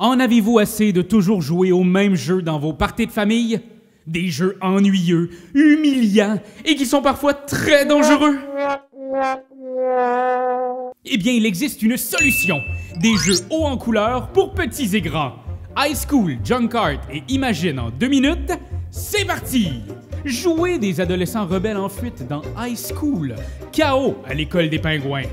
En avez-vous assez de toujours jouer au même jeu dans vos parties de famille? Des jeux ennuyeux, humiliants et qui sont parfois très dangereux? Eh bien, il existe une solution. Des jeux hauts en couleurs pour petits et grands. High School, Junkheart et Imagine en 2 minutes, c'est parti! Jouez des adolescents rebelles en fuite dans High School, Chaos à l'école des pingouins.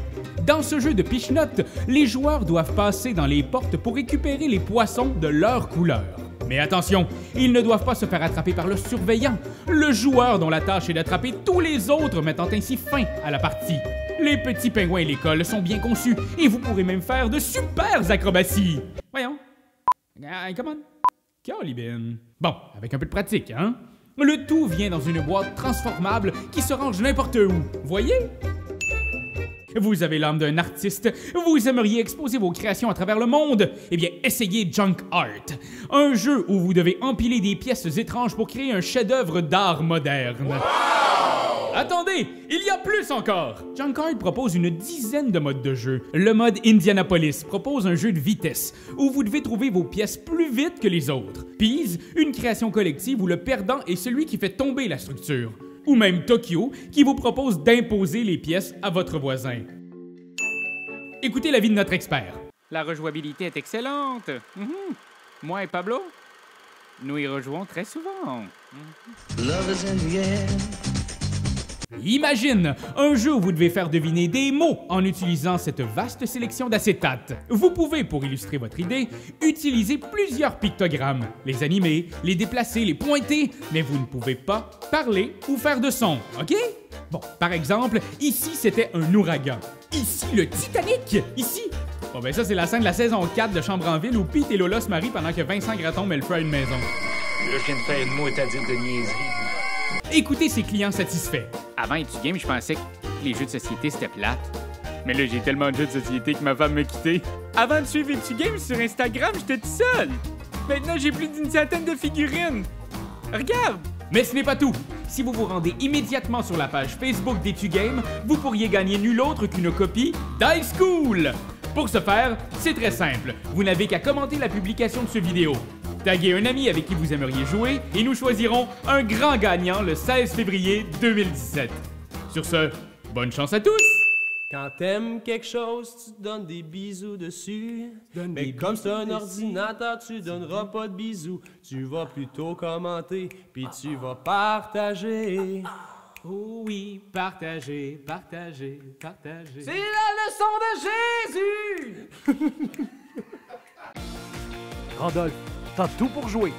Dans ce jeu de piche-notes, les joueurs doivent passer dans les portes pour récupérer les poissons de leur couleur. Mais attention, ils ne doivent pas se faire attraper par le surveillant, le joueur dont la tâche est d'attraper tous les autres, mettant ainsi fin à la partie. Les petits pingouins et l'école sont bien conçus et vous pourrez même faire de super acrobaties. Voyons. Come on. Calibine. Bon, avec un peu de pratique, hein? Le tout vient dans une boîte transformable qui se range n'importe où. Voyez? Vous avez l'âme d'un artiste, vous aimeriez exposer vos créations à travers le monde? Eh bien, essayez Junkheart, un jeu où vous devez empiler des pièces étranges pour créer un chef-d'œuvre d'art moderne. Wow! Attendez, il y a plus encore! Junkheart propose une dizaine de modes de jeu. Le mode Indianapolis propose un jeu de vitesse, où vous devez trouver vos pièces plus vite que les autres. Peas, une création collective où le perdant est celui qui fait tomber la structure. Ou même Tokyo, qui vous propose d'imposer les pièces à votre voisin. Écoutez l'avis de notre expert. La rejouabilité est excellente. Moi et Pablo, nous y rejouons très souvent. Love is in the air. Imagine, un jeu où vous devez faire deviner des mots en utilisant cette vaste sélection d'acétates. Vous pouvez, pour illustrer votre idée, utiliser plusieurs pictogrammes, les animer, les déplacer, les pointer, mais vous ne pouvez pas parler ou faire de son, ok? Bon, par exemple, ici c'était un ouragan. Ici, le Titanic! Ici! Bon ben ça c'est la scène de la saison 4 de Chambre en ville où Pete et Lola se marient pendant que Vincent Gratton met le feu à une maison. Là, je viens de faire une mot-à-dire de niaiserie. Écoutez ces clients satisfaits. Avant Etugame, je pensais que les jeux de société c'était plate. Mais là, j'ai tellement de jeux de société que ma femme m'a quitté. Avant de suivre Etugame sur Instagram, j'étais tout seul. Maintenant, j'ai plus d'une centaine de figurines. Regarde! Mais ce n'est pas tout. Si vous vous rendez immédiatement sur la page Facebook d'Etugame, vous pourriez gagner nul autre qu'une copie d'High School. Pour ce faire, c'est très simple. Vous n'avez qu'à commenter la publication de ce vidéo. Taguez un ami avec qui vous aimeriez jouer et nous choisirons un grand gagnant le 16 février 2017. Sur ce, bonne chance à tous! Quand t'aimes quelque chose, tu donnes des bisous dessus. Mais comme c'est un ordinateur, tu donneras pas de bisous. Tu vas plutôt commenter, puis tu vas partager. Oh oui, partager, partager, partager. C'est la leçon de Jésus! Randolph, t'as tout pour jouer.